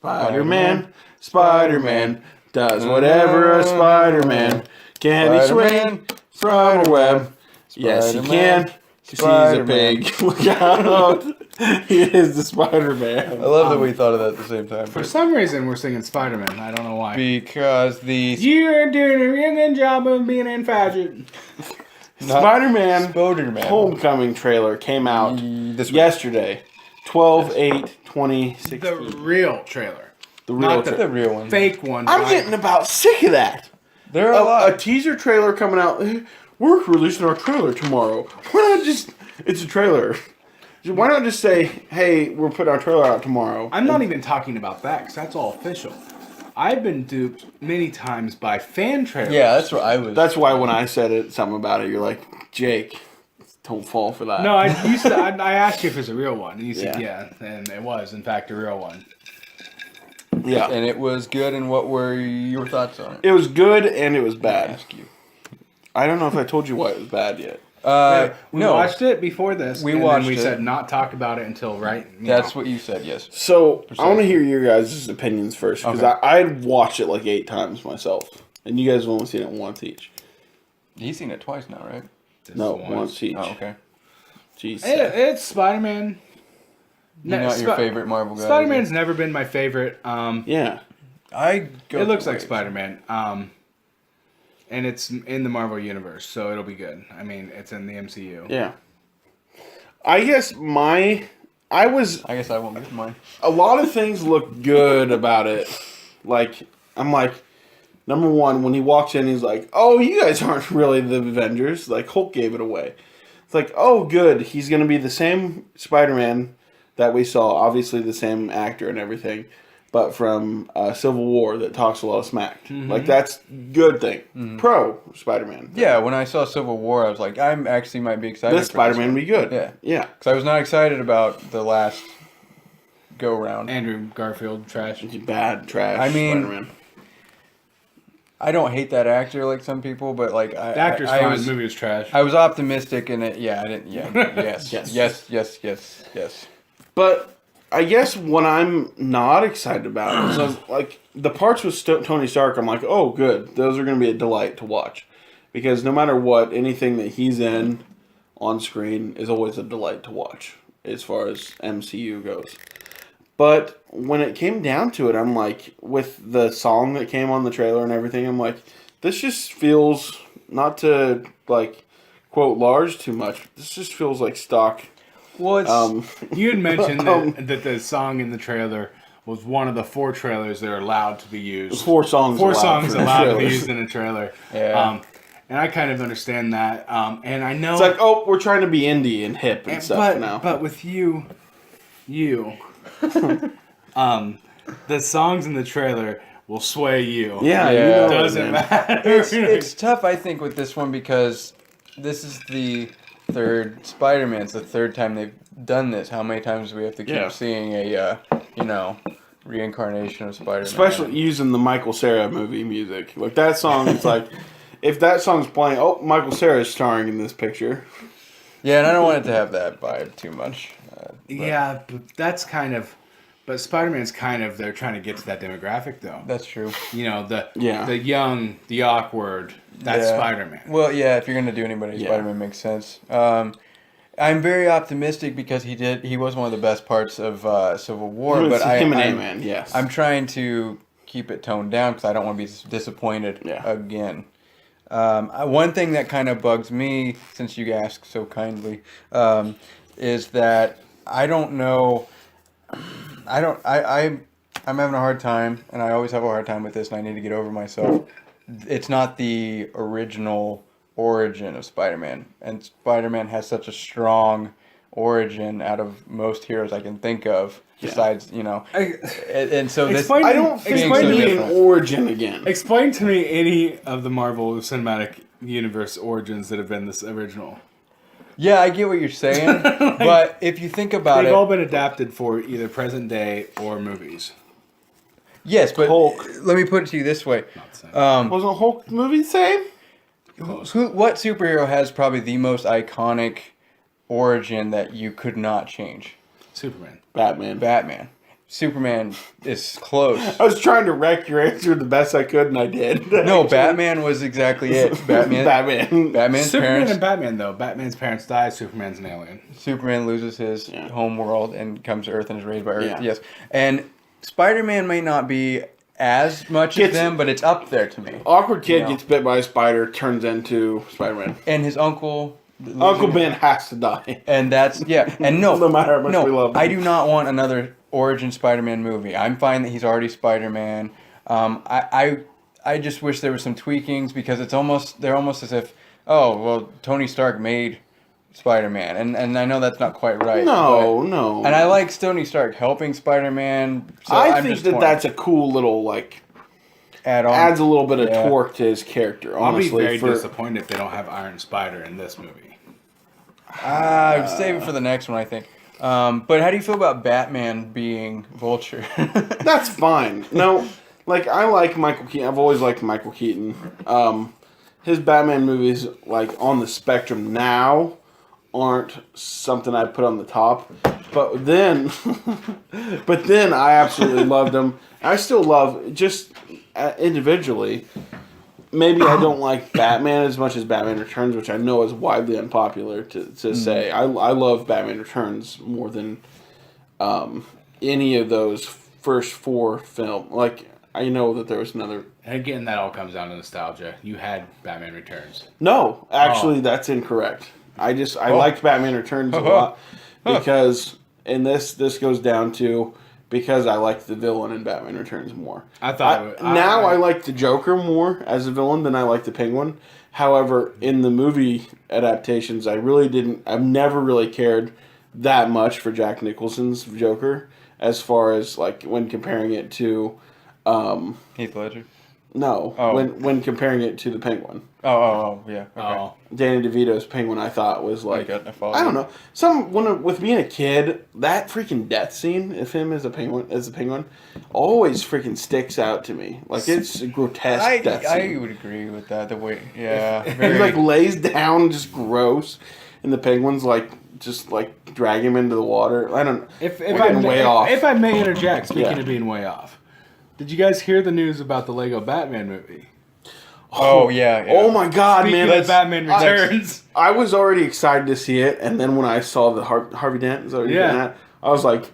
Spider-Man, Spider-Man does whatever a Spider-Man. Can he swing from a web? Yes, he can. 'Cause he's a pig. Look out. He is the Spider-Man. I love that we thought of that at the same time. For some reason, we're singing Spider-Man. I don't know why. Because the You're doing a real good job of being infatuated. Spider-Man Spider-Man Homecoming trailer came out yesterday. 12/8/2016. The real trailer. The real not trailer. the real one. Fake one. I'm getting about sick of that. There are a A lot. teaser trailer coming out. We're releasing our trailer tomorrow. Why not just... It's a trailer. Why not just say, hey, we're putting our trailer out tomorrow? I'm not even talking about that because that's all official. I've been duped many times by fan trailers. Yeah, that's what I was. That's why when I said something about it, you're like, Jake, don't fall for that. No, I asked you if it's a real one, and you said Yeah. yeah, and it was in fact a real one. Yeah. And it was good. And what were your thoughts on it? It was good and it was bad. Ask you. I don't know if I told you why it was bad yet. We no, watched it before this. We and watched then we it. said not talk about it until That's what you said. Yes. So, I want to hear your guys' opinions first, because Okay. I watched it like 8 times myself. And you guys have only seen it once each. He's seen it twice now, right? No, once each. Oh, okay. Jeez. It's Spider-Man. You're not your favorite Marvel guy. Spider-Man's never been my favorite. Yeah. It looks like Spider-Man. And it's in the Marvel universe, so it'll be good. I mean, it's in the MCU. Yeah. I guess I guess I won't get mine. a lot of things look good about it. Like, I'm like, number one, when he walks in, he's like, oh, you guys aren't really the Avengers. Like, Hulk gave it away. It's like, oh, good. He's going to be the same Spider-Man that we saw. Obviously, the same actor and everything. But from Civil War that talks a lot of smack. Mm-hmm. Like, that's good thing. Pro Spider-Man. Yeah, when I saw Civil War, I was like, I'm actually might be excited. This Spider-Man one. be good. Yeah. Yeah. Because I was not excited about the last go round. Andrew Garfield, trash. Bad, trash I mean, Spider-Man. I don't hate that actor like some people, but like The actor's I fine. was, The movie was trash. I was optimistic in it. Yeah, I didn't. Yeah, yes, yes. But I guess what I'm not excited about is like the parts with Tony Stark. I'm like, oh, good. Those are going to be a delight to watch, because no matter what, anything that he's in on screen is always a delight to watch as far as MCU goes. But when it came down to it, I'm like, with the song that came on the trailer and everything, I'm like, this just feels, not to like quote Lars too much, this just feels like stock. Well, it's You had mentioned that the song in the trailer was one of the 4 trailers that are allowed to be used. 4 songs. Four allowed songs for the allowed to be trailers. used in a trailer. Yeah. And I kind of understand that. And I know. It's like, oh, we're trying to be indie and hip and stuff now. But with you, the songs in the trailer will sway you. Yeah, Yeah. you know It it, doesn't man. matter. it's tough, I think, with this one because this is the 3rd Spider-Man. It's the 3rd time they've done this. How many times do we have to keep seeing a, reincarnation of Spider-Man? Especially using the Michael Cera movie music. Like, that song is like, if that song's playing, oh, Michael Cera is starring in this picture. Yeah, and I don't want it to have that vibe too much. Yeah, but that's kind of. But Spider-Man's kind of. They're trying to get to that demographic, though. That's true. You know, the Yeah. young, the awkward. That's Yeah. Spider-Man. Well, yeah, if you're gonna do anybody, Yeah. Spider-Man makes sense. I'm very optimistic because he was one of the best parts of Civil War. It's But him and I'm, Ant-Man, yes. I'm trying to keep it toned down because I don't want to be disappointed again. One thing that kind of bugs me, since you asked so kindly, is that I don't know. I'm having a hard time, and I always have a hard time with this, and I need to get over myself. It's not the original origin of Spider-Man, and Spider-Man has such a strong origin out of most heroes I can think of. Besides, and so this. Explain I to- don't think explain we to need me- an origin again. Explain to me any of the Marvel Cinematic Universe origins that have been this original. Yeah, I get what you're saying, but if you think about They've it, all been adapted for either present day or movies. yes, but Hulk. let me put it to you this way: Not the same. Wasn't Hulk the movie the same? what superhero has probably the most iconic origin that you could not change? Superman. Batman. Batman. Superman is close. I was trying to wreck your answer the best I could, and I did. No, Batman was exactly it. Batman's Superman parents. and Batman, though. Batman's parents die. Superman's an alien. Superman loses his home world and comes to Earth and is raised by Earth. Yeah. Yes, and Spider-Man may not be as much as them, but it's up there to me. Awkward kid gets bit by a spider, turns into Spider-Man. And his uncle. Uncle Ben has to die. And that's and no matter how much we love him. I do not want another origin Spider-Man movie. I'm fine that he's already Spider-Man. I just wish there were some tweakings because they're almost as if Tony Stark made Spider-Man, and I know that's not quite right. No. And I like Tony Stark helping Spider-Man. So I think that's a cool little add on. Adds a little bit of torque to his character. Honestly, I'll be very disappointed if they don't have Iron Spider in this movie. Save it for the next one, I think. But how do you feel about Batman being Vulture? That's fine. No, I like Michael Keaton. I've always liked Michael Keaton. His Batman movies, on the spectrum now, aren't something I put on the top. But then I absolutely loved him. I still love, just individually, maybe I don't like Batman as much as Batman Returns, which I know is widely unpopular to say. I love Batman Returns more than any of those first four films. I know that there was another... And again, that all comes down to nostalgia. You had Batman Returns. No, actually, that's incorrect. I liked Batman Returns a lot because, and this goes down to... because I like the villain in Batman Returns more. I like the Joker more as a villain than I like the Penguin. However, in the movie adaptations, I've never really cared that much for Jack Nicholson's Joker as far as when comparing it to Heath Ledger. No, when comparing it to the Penguin. Yeah. Okay. Danny DeVito's Penguin, I thought was I don't know. With being a kid, that freaking death scene of him as a penguin, always freaking sticks out to me. It's a grotesque death scene. I would agree with that. The way, yeah, he lays down, just gross, and the penguins just drag him into the water. I don't. If I may interject, speaking of being way off. Did you guys hear the news about the Lego Batman movie? Oh yeah. Oh my God, Speaking man! Of Batman Returns. I was already excited to see it, and then when I saw the Harvey Dent is already doing that, I was like,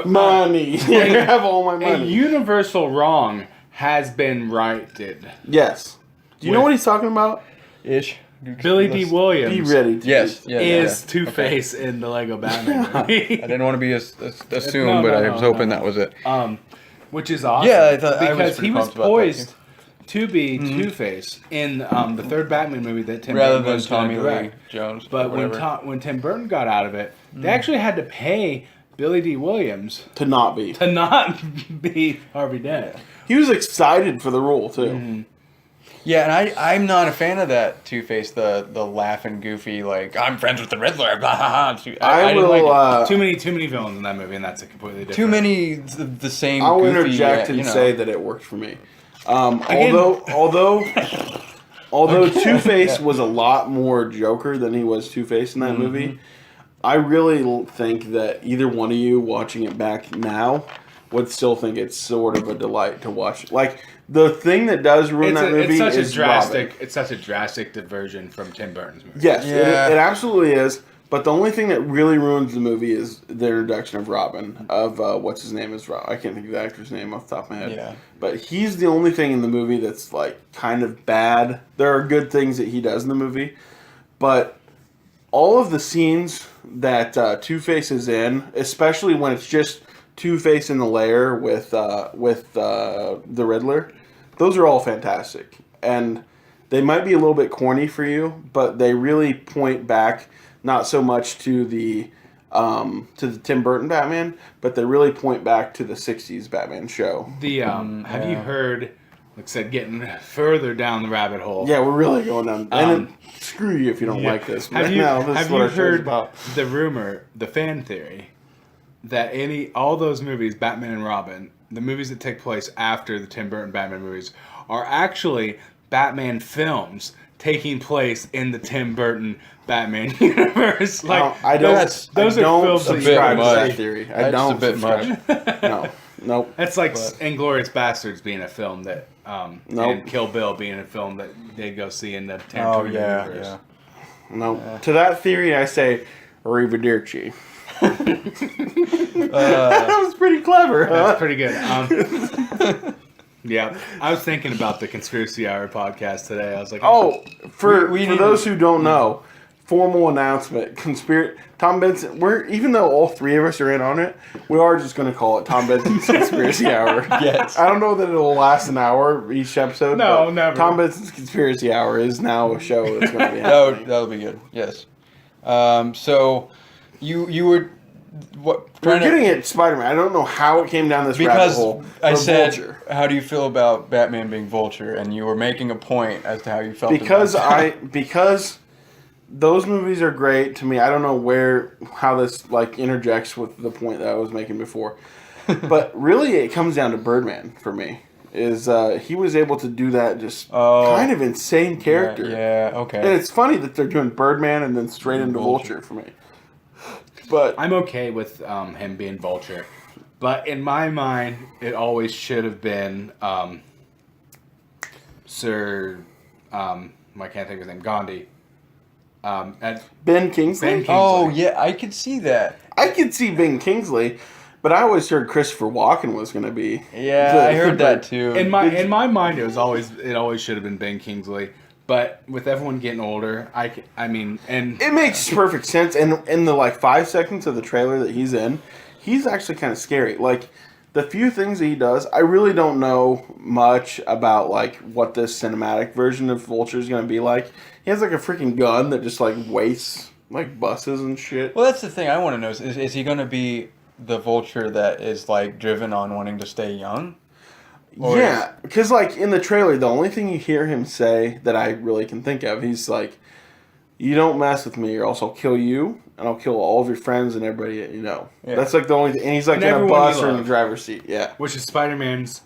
money! You have all my money. A universal wrong has been righted. Yes. Do you know what he's talking about? Ish. Billy D. Williams. Be ready. Is Two-Face in the Lego Batman movie. I didn't want to be assumed, but I was hoping that was it. Which is awesome. Yeah, I thought because he was poised to be Two-Face in the third Batman movie that Tim Burton was Tommy Lee direct. Jones. But when Tim Burton got out of it, they actually had to pay Billy D. Williams to not be Harvey Dent. He was excited for the role too. Mm-hmm. Yeah, and I'm not a fan of that Two-Face, the laughing, goofy, I'm friends with the Riddler. Blah, blah, blah. I didn't like it. Too many villains in that movie, and that's a completely different. Too many the same. I'll goofy, interject and say that it worked for me. Although Two-Face was a lot more Joker than he was Two-Face in that movie, I really think that either one of you watching it back now would still think it's sort of a delight to watch. The thing that does ruin that movie is Robin. It's such a drastic diversion from Tim Burton's movie. Yes, it absolutely is. But the only thing that really ruins the movie is the introduction of Robin. What's his name is Robin. I can't think of the actor's name off the top of my head. Yeah. But he's the only thing in the movie that's kind of bad. There are good things that he does in the movie, but all of the scenes that Two-Face is in, especially when it's just Two-Face in the lair with the Riddler, those are all fantastic. And they might be a little bit corny for you, but they really point back not so much to the Tim Burton Batman, but they really point back to the 60s Batman show. Have you heard, like I said, getting further down the rabbit hole? Yeah, we're really going down. And screw you if you don't like this. Have you heard the rumor, the fan theory, that all those movies, Batman and Robin, the movies that take place after the Tim Burton Batman movies, are actually Batman films taking place in the Tim Burton Batman universe. Like I don't. those I are don't films that you subscribe to much. that theory. I That's don't a bit subscribe. No, nope. That's like But- Inglourious Bastards being a film that, Nope. and Kill Bill being a film that they'd go see in the Oh Tarantino yeah, universe. yeah. No. To that theory, I say arrivederci. That was pretty clever. Huh? That's pretty good. Yeah, I was thinking about the Conspiracy Hour podcast today. I was like, Oh, for We for need those to- who don't know, formal announcement. Tom Benson. We're even though all three of us are in on it, we are just going to call it Tom Benson's Conspiracy Hour. Yes. I don't know that it'll last an hour each episode. No, but never. Tom Benson's Conspiracy Hour is now a show that's going to be happening. That'll be good. Yes. So you were what We're trying getting to at Spider-Man. I don't know how it came down this rabbit because hole. I Or said, Vulture. how do you feel about Batman being Vulture? And you were making a point as to how you felt. because about because those movies are great to me. I don't know how this like interjects with the point that I was making before, but really it comes down to Birdman for me. Is he was able to do that just kind of insane character. Yeah. Okay. And it's funny that they're doing Birdman and then straight into Vulture for me. But I'm okay with him being Vulture, but in my mind, it always should have been Sir. I can't think of his name. Gandhi. At Ben Kingsley, Ben Kingsley. Oh yeah, I could see that. I could see Ben Kingsley, but I always heard Christopher Walken was going to be. Yeah, I heard that too. In my mind, it always should have been Ben Kingsley. But with everyone getting older, I mean, and It makes perfect sense. And in the like 5 seconds of the trailer that he's in, he's actually kind of scary. Like the few things that he does, I really don't know much about like what this cinematic version of Vulture is going to be like. He has like a freaking gun that just like wastes like buses and shit. Well, that's the thing I want to know is he going to be the Vulture that is like driven on wanting to stay young? Or Yeah, because like in the trailer, the only thing you hear him say that I really can think of, he's like, "You don't mess with me, or else I'll kill you, and I'll kill all of your friends and everybody that you know." Yeah. That's like the only thing. And he's like And in a everyone bus you or in the love. driver's seat. Yeah, which is Spider-Man's.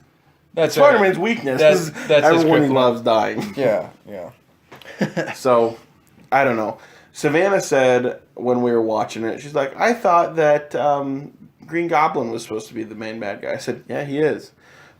That's Spider-Man's weakness. That's- 'Cause that's his everyone he kryptonite. loves dying. Yeah. So, I don't know. Savannah said when we were watching it, she's like, "I thought that Green Goblin was supposed to be the main bad guy." I said, "Yeah, he is."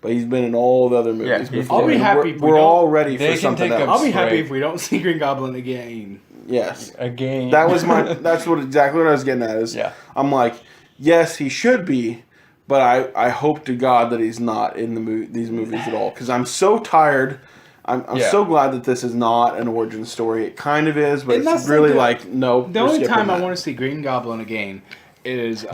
But he's been in all the other movies Yeah, he's- before. I'll be And happy if we We're don't- all ready They for can something take a- else. I'll be happy Right. if we don't see Green Goblin again. Yes. Again. That was my. That's what exactly what I was getting at. Is Yeah. I'm like, yes, he should be, but I hope to God that he's not in these movies at all because I'm so tired. I'm Yeah. so glad that this is not an origin story. It kind of is, but And it's that's really like like no. The only time I want to see Green Goblin again is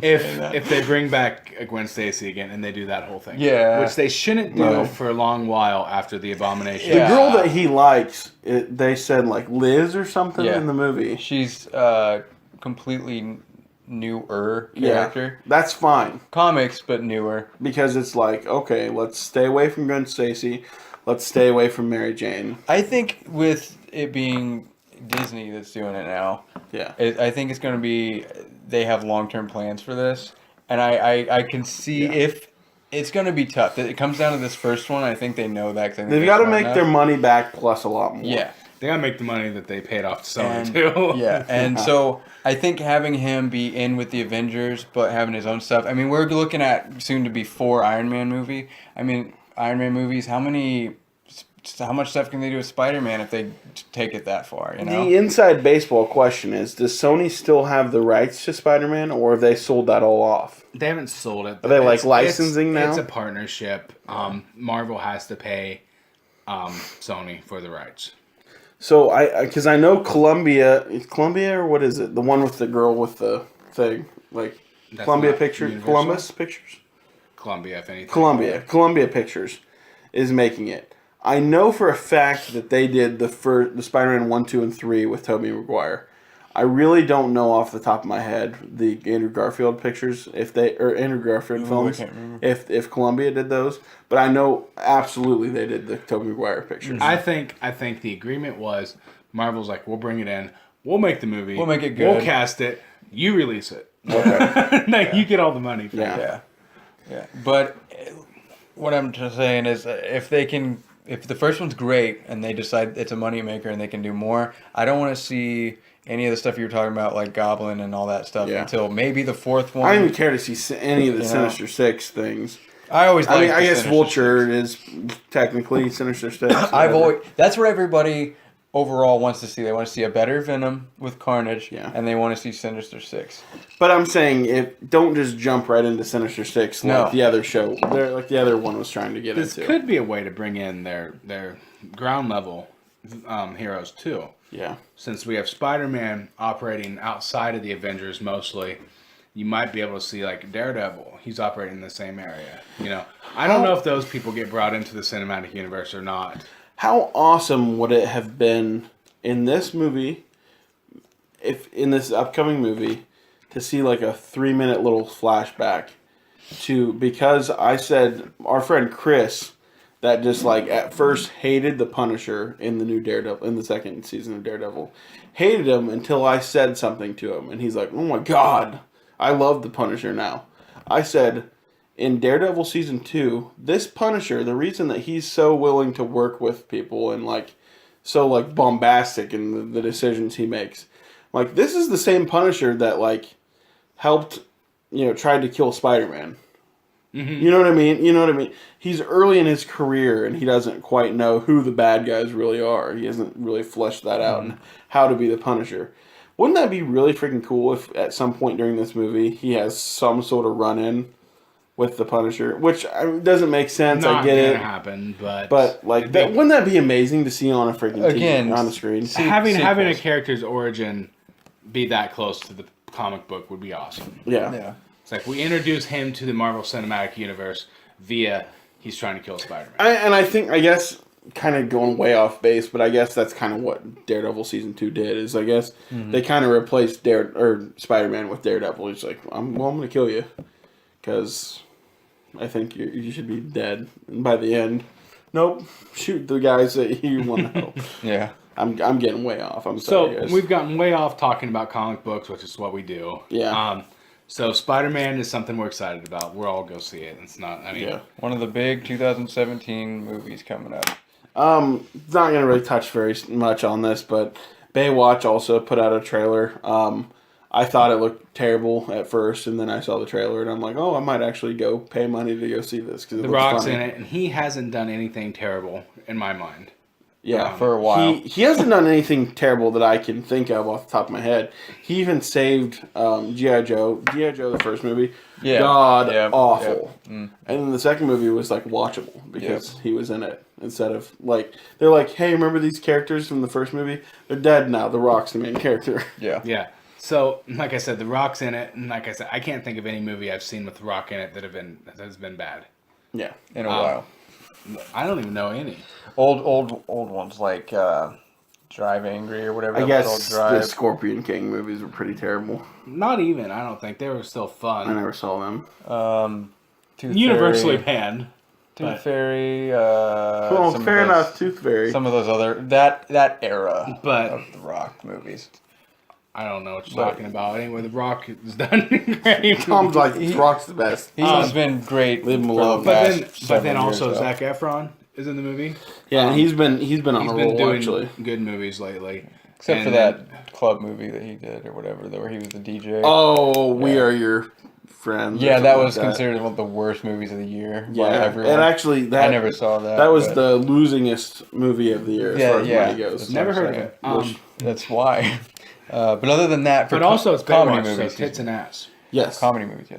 if they bring back Gwen Stacy again and they do that whole thing. Yeah. Which they shouldn't do No. for a long while after the Abomination. the Yeah. girl that he likes. They said like Liz or something Yeah. in the movie. She's completely newer character. Yeah, that's fine Comics, but newer. because it's like okay, let's stay away from Gwen Stacy. Let's stay away from Mary Jane. I think with it being Disney that's doing it now, Yeah. I think it's going to be they have long-term plans for this, and I can see if it's going to be tough. It comes down to this first one. I think they know that. 'Cause I think They've they're got to smart make enough. their money back plus a lot more. Yeah. They gotta make the money that they paid off to Sony And, too. yeah, and so I think having him be in with the Avengers, but having his own stuff. I mean, we're looking at soon to be 4 Iron Man movie. I mean, Iron Man movies. How much stuff can they do with Spider-Man if they take it that far? You know. The inside baseball question is: does Sony still have the rights to Spider-Man, or have they sold that all off? They haven't sold it. Are they, like, It's- licensing now? It's a partnership. Marvel has to pay Sony for the rights. So because I know Columbia, or what is it? The one with the girl with the thing, like That's Columbia not Pictures, Universal? Columbus Pictures, Columbia, if anything. Columbia Pictures is making it. I know for a fact that they did the Spider-Man 1, 2, and 3 with Tobey Maguire. I really don't know off the top of my head the Andrew Garfield pictures or Andrew Garfield films I can't remember. if Columbia did those, but I know absolutely they did the Tobey Maguire pictures. I think the agreement was Marvel's like, we'll bring it in, we'll make the movie, We'll make it we'll good. cast it, you release it. Okay. Like, you get all the money. For Yeah. it. Yeah, yeah. But what I'm just saying is, if if the first one's great and they decide it's a moneymaker and they can do more, I don't want to see any of the stuff you were talking about, like Goblin and all that stuff, until maybe the fourth one. I don't even care to see any of the Sinister Six things. I guess Vulture is technically Sinister Six. That's what everybody overall wants to see. They want to see a better Venom with Carnage, and they want to see Sinister Six. But I'm saying, don't just jump right into Sinister Six like the other show, like the other one was trying to get into. This could be a way to bring in their ground level heroes too. Yeah. Since we have Spider-Man operating outside of the Avengers mostly, you might be able to see like Daredevil. He's operating in the same area. I don't know if those people get brought into the cinematic universe or not. How awesome would it have been in this movie, in this upcoming movie, to see like a 3-minute little flashback because I said our friend Chris that just like at first hated the Punisher in the new Daredevil, in the second season of Daredevil, hated him until I said something to him and he's like, oh my God, I love the Punisher now. I said, in Daredevil Season 2, this Punisher, the reason that he's so willing to work with people and so bombastic in the decisions he makes, this is the same Punisher that helped, tried to kill Spider-Man. Mm-hmm. You know what I mean? He's early in his career and he doesn't quite know who the bad guys really are. He hasn't really fleshed that out and how to be the Punisher. Wouldn't that be really freaking cool if at some point during this movie he has some sort of run-in with the Punisher, which doesn't make sense. I get it. Happen, but wouldn't that be amazing to see on a freaking TV, on the screen? Having a character's origin be that close to the comic book would be awesome. Yeah. It's like we introduce him to the Marvel Cinematic Universe via he's trying to kill Spider-Man. I guess kind of going way off base, but I guess that's kind of what Daredevil Season 2 did. Is I guess they kind of replaced Spider-Man with Daredevil. He's like, I'm going to kill you because I think you should be dead. And by the end, nope, shoot the guys that you want to help. Yeah. I'm getting way off. I'm sorry, guys. We've gotten way off talking about comic books, which is what we do. Yeah. So Spider-Man is something we're excited about. We'll all go see it. It's not. One of the big 2017 movies coming up. Not gonna really touch very much on this, but Baywatch also put out a trailer. I thought it looked terrible at first, and then I saw the trailer, and I'm like, oh, I might actually go pay money to go see this because The Rock's in it, and he hasn't done anything terrible in my mind. Yeah, for a while. He hasn't done anything terrible that I can think of off the top of my head. He even saved G.I. Joe. G.I. Joe, the first movie. Yeah. Awful. Yep. Mm. And then the second movie was watchable because he was in it. Instead of they're like, hey, remember these characters from the first movie? They're dead now. The Rock's the main character. Yeah. Yeah. So, like I said, The Rock's in it, and like I said, I can't think of any movie I've seen with The Rock in it that has been bad. Yeah. In a while. I don't even know any. Old ones like Drive Angry or whatever. I guess the Scorpion King movies were pretty terrible. Not even. I don't think they were still fun. I never saw them. Universally panned. Tooth Fairy. Well, fair enough. Tooth Fairy. Some of those other that era of the Rock movies. I don't know what you're talking about. Anyway, The Rock is done great. Tom's like, The Rock's the best. He's been great. Leave him alone. But then also Zac Efron is in the movie. Yeah, and he's been on a roll doing actually. Good movies lately. Except for that club movie that he did or whatever, where he was the DJ. Oh, We Are Your Friends. Yeah, that was considered one of the worst movies of the year by everyone. And actually, I never saw that. That was the losingest movie of the year as far as money goes. Never heard of it. That's why. But other than that, but also it's comedy Baywatch, movies, so tits and ass. Yes, comedy movies. Yes.